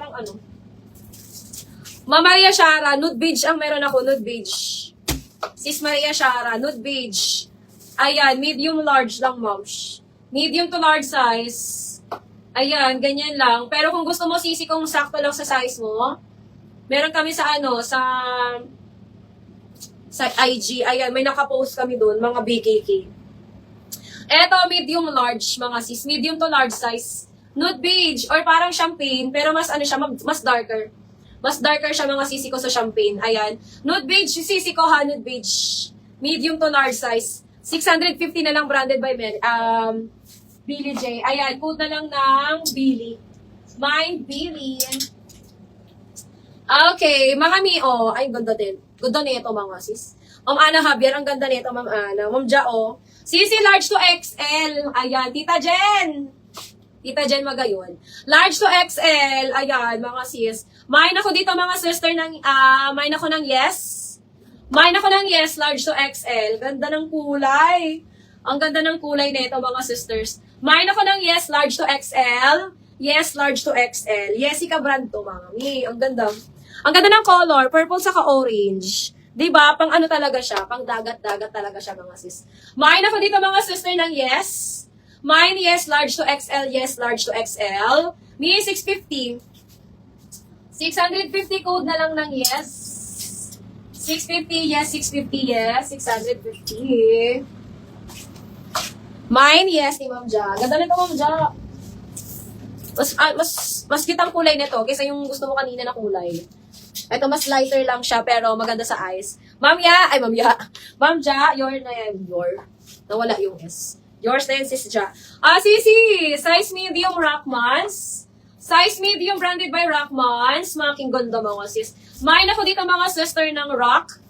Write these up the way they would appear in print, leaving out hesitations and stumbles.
parang ano. Ma'am Maria Shara, nude beige ang meron ako, nude beige. Sis Maria Shara, nude beige. Ayan, medium large lang, ma'am. Medium to large size. Ayan, ganyan lang. Pero kung gusto mo sisi kung sakto lang sa size mo, meron kami sa ano, sa IG. Ayan, may nakapost kami doon, mga BKK. Eto, medium large, mga sis. Medium to large size. Nude beige, or parang champagne, pero mas ano siya, mas darker. Mas darker siya, mga sisi ko sa champagne. Ayan. Nude beige, sisi ko ha, nude beige. Medium to large size. 650 na lang, branded by Billy J. Ayan, code na lang ng Billy. Mine, Billy. Okay, mga Mio. Ay, ganda din. Ganda nito, mga sis. Ma'am Ana Javier, ang ganda nito, Ma'am Ana. Ma'am Jao. CC large to XL. Ayan, Tita Jen. Tita Jen Magayon. Large to XL. Ayan, mga sis. Mine ako dito, mga sister, mine ako ng yes. Mine ako ng yes, large to XL. Ganda ng kulay. Ang ganda ng kulay nito, mga sisters. Mine ako ng yes, large to XL. Yes, large to XL. Yesica brand to, mga mi. Ang ganda. Ang ganda ng color. Purple saka orange. Diba? Pang ano talaga siya. Pang dagat-dagat talaga siya, mga sis. Mine ako dito, mga sister, ng yes. Mine, yes, large to XL. Yes, large to XL. Mi, 650. 650 code na lang ng yes. 650, yes, 650, yes, 650. Mine, yes, ni Ma'am Ja. Ganda nito, Ma'am Ja. Mas kitang kulay nito kaysa yung gusto mo kanina na kulay. Ito, mas lighter lang siya, pero maganda sa eyes. Ma'am Ya, ay Ma'am Ya. Ma'am Ja, your na yan, your. Nawala yung S. Yours na yan, sis Ja. Sisi, size medium Rockmans. Size medium branded by Rockmans. Mga ganda, mga sis. Mine ako dito, mga sister, ng Rock.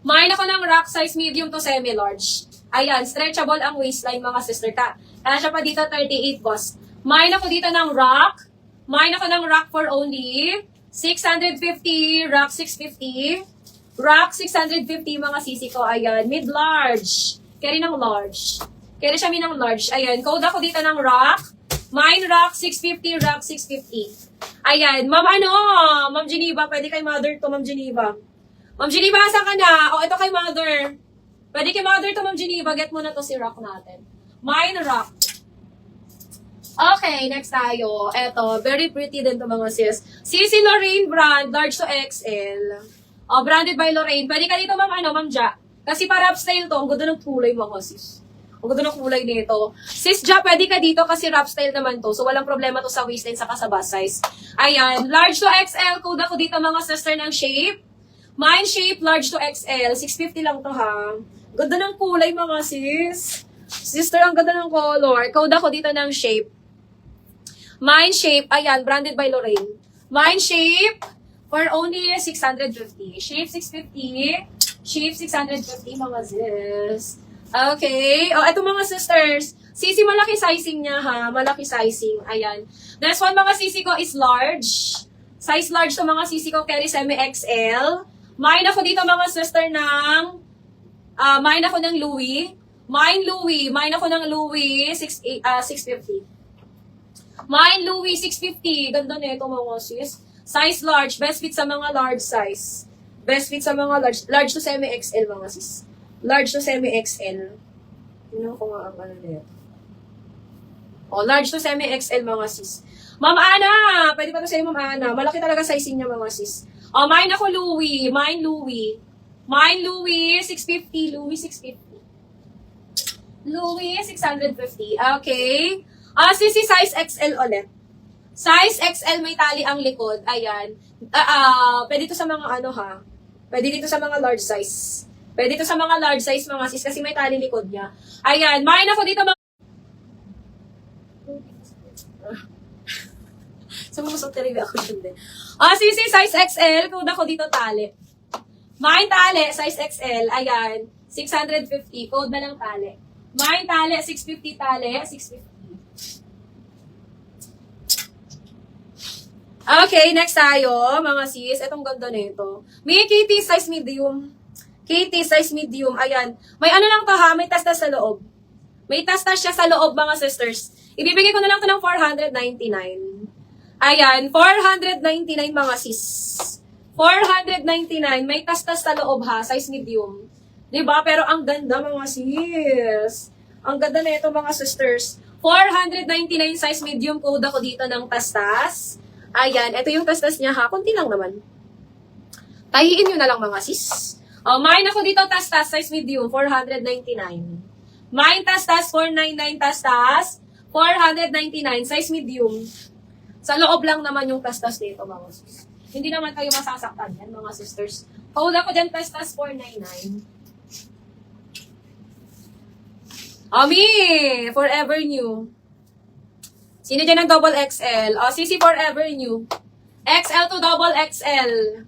Mine ako ng Rock, size medium to semi-large. Ayan, stretchable ang waistline, mga sister. Kaya siya pa dito, 38 boss. Mine ako dito ng Rock. Mine ako ng Rock for only 650. Rock 650. Rock 650, mga sisi ko. Ayan, mid-large. Carry ng large. Carry siya ng large. Ayan, code ako dito ng Rock. Mine, Rock 650. Rock 650. Ayan, Ma'am Ma'am Geneva, pwede kay Mother to, Ma'am Geneva. Ma'am Geneva, asan ka na? O, ito kay Mother. Pwede kay Mother to, Ma'am Geneva. Get mo na to si Rock natin. Mine, Rock. Okay, next tayo. Eto, very pretty din to, mga sis. CC Lorraine brand, large to XL. Branded by Lorraine. Pwede ka dito, Ma'am Ja. Kasi para upstyle to, ang ganda ng kulay, mga sis. Ang ganda ng kulay nito. Sis Ja, pwede ka dito kasi wrap style naman to. So, walang problema to sa waistline saka sa bust size. Ayan. Large to XL. Code ako dito, mga sister, ng shape. Mine shape, large to XL. 650 lang to, ha. Ganda ng kulay, mga sis. Sister, ang ganda ng color. Code ako dito ng shape. Mine shape. Ayan. Branded by Lorraine. Mine shape for only 650. Shape 650. Shape 650, mga sis. Okay. O, eto, mga sisters. Sisi, malaki sizing niya, ha? Malaki sizing. Ayan. Next one, mga sisi ko is large. Size large to, mga sisi ko. Carry semi-XL. Mine ako dito, mga sister, mine ako ng Louis. Mine Louis. Mine ako ng Louis. 650. Mine Louis, 650. Ganda nito, mga sis. Size large. Best fit sa mga large size. Best fit sa mga large. Large to semi-XL, mga sis. Large to semi-XL. Tingnan ko nga ang ano nito. O, large to semi-XL, mga sis. Ma'am Ana! Pwede pa to sa'yo, Ma'am Ana. Malaki talaga sizing niya, mga sis. O, mine ako Louis. Mine Louis. Mine Louis, 650. Louis, 650. Louis, 650. Okay. Sisi, size XL ulit. Size XL, may tali ang likod. Ayan. Pwede to sa mga ano, ha? Pwede dito sa mga large size. Pwede ito sa mga large size, mga sis, kasi may tali likod niya. Ayan, mine ako dito, mga... Sa mga soteri ako yun din. Sisi, size XL, kung ako dito tali. Mine tali, size XL, ayan, 650, code na lang tali. Mine tali, 650 tali, 650. Okay, next tayo, mga sis. Itong ganda nito. May KT size medium. KT size medium. Ayan. May ano lang to, ha? May tastas sa loob. May tastas siya sa loob, mga sisters. Ibibigay ko na lang to ng 499. Ayan, 499 mga sis. 499, may tas-tas sa loob ha, size medium. 'Di ba? Pero ang ganda mga sis. Ang ganda na ito mga sisters. 499 size medium, code ako dito ng tas-tas. Ayan, ito yung tas-tas niya ha, konti lang naman. Tahiin nyo na lang mga sis. Mine ako dito tas-tas, size medium, 499. Mine tas-tas, 499 tas-tas, 499, size medium. Sa loob lang naman yung tas-tas dito mga sis. Hindi naman kayo masasaktan yan, mga sisters. Code ako dyan, tas-tas 499. Ami! Forever New. Sino dyan ang double XL? CC Forever New. XL to double XL.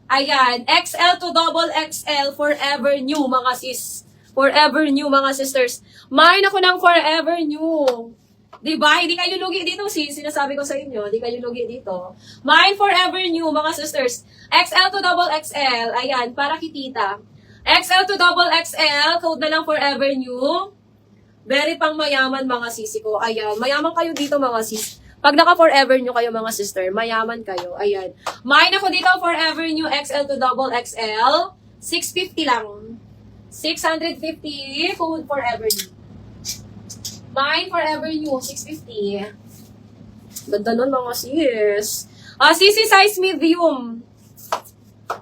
Ayan, XL to double XL, Forever New, mga sis. Forever New, mga sisters. Mine ako ng Forever New. Diba? Hindi kayo lugi dito, sis. Sinasabi ko sa inyo, hindi kayo lugi dito. Mine Forever New, mga sisters. XL to double XL. Ayan, para kitita. XL to double XL, code na lang Forever New. Very pang mayaman, mga sisi ko. Ayan, mayaman kayo dito, mga sis. Pag naka Forever New kayo, mga sister, mayaman kayo. Ayan. Mine ako dito, Forever New, XL to double XL. 650 lang. 650, code Forever New. Mine Forever New, 650. Ganda nun mga sis. Sisi size medium.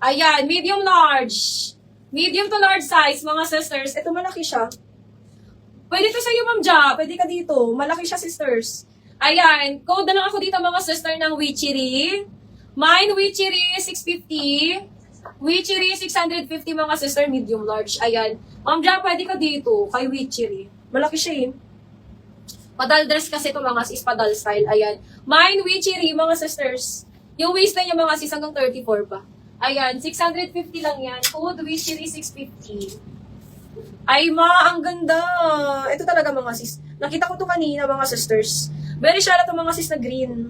Ayan, medium large. Medium to large size, mga sisters. Ito malaki siya. Pwede to sa'yo, Ma'am Ja. Pwede ka dito. Malaki siya, sisters. Ayan, code na lang ako dito, mga sister, ng Wichiri. Mine Wichiri, 650. Wichiri, 650, mga sister, medium large. Ayan. Ma'am Ja, pwede ka dito, kay Wichiri. Malaki siya eh. Padal dress kasi ito mga sis, padal style. Ayan. Mine, Wichiri, mga sisters. Yung waistline yung mga sis hanggang 34 pa. Ayan, 650 lang yan. Code Wichiri, 650. Ay ang ganda. Ito talaga mga sis. Nakita ko to kanina mga sisters. Very shallow to mga sis na green.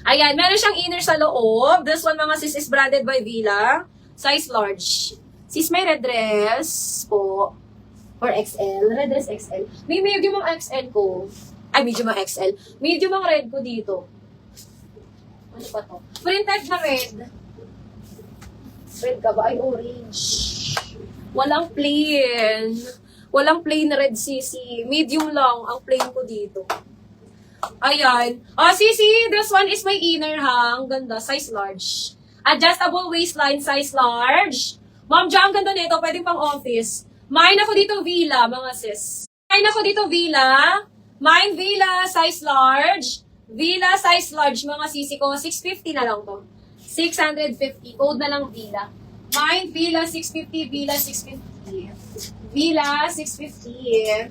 Ayan, meron siyang inner sa loob. This one mga sis is branded by Villa. Size large. Sis, may red dress po. Or XL. Red dress XL. May medium ang XL ko. Ay, medium ang XL. Medium ang red ko dito. Ano pa to? Printed na red. Red ka ba? Ay, orange. Walang plain. Walang plain red CC. Medium lang ang plain ko dito. Ayan. CC, this one is my inner ha. Ang ganda. Size large. Adjustable waistline, size large. Ma'am Ja, ang ganda nito. Pwedeng pang office. Mine ako dito Villa, mga sis. Mine ako dito Villa. Mine Villa, size large. Villa, size large, mga sisi ko. 650 na lang to. 650. Code na lang Villa. Mine Villa, 650. Villa, 650. Villa, 650.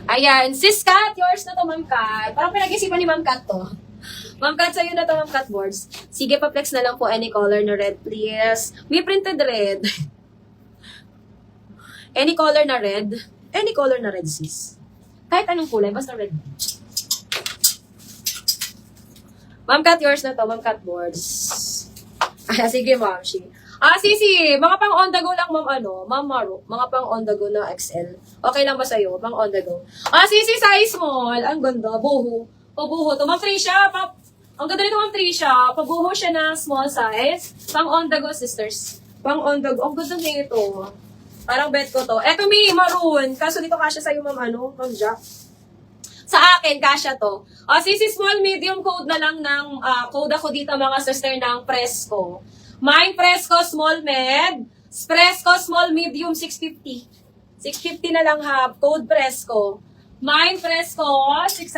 Ayan. Sis Kat, yours na to, Ma'am Kat. Parang pinag-isipan ni Ma'am Kat to. Ma'am Kat, sa'yo na to, Ma'am Kat boards. Sige, pa-flex na lang po any color na red, please. May printed red. Any color na red. Any color na red, sis. Kahit anong kulay, basta red. Ma'am Kat, yours na to, Ma'am Kat boards. Sige, Ma'am. Sisi, mga pang on the go lang, Ma'am Ma'am Maru, mga pang on the go na XL. Okay lang ba sa'yo? Pang on the go. Sisi, size small. Ang ganda. Buho. Pabuho to. Ma'am Tricia, ang ganda nito, Ma'am Tricia. Pabuho siya na small size. Pang on the go, sisters. Pang on the go. Ang ganda nito. Parang bet ko to. Eto, may maroon. Kaso dito kasya sa'yo, Ma'am Ma'am Ja. Sa akin, kasya to. Sisi small, medium code na lang ng code ako dito, mga sister, ng Fresco. Mine Fresco, small med. Fresco, small medium, 650. 650 na lang ha. Code Fresco. Mine Fresco, 600.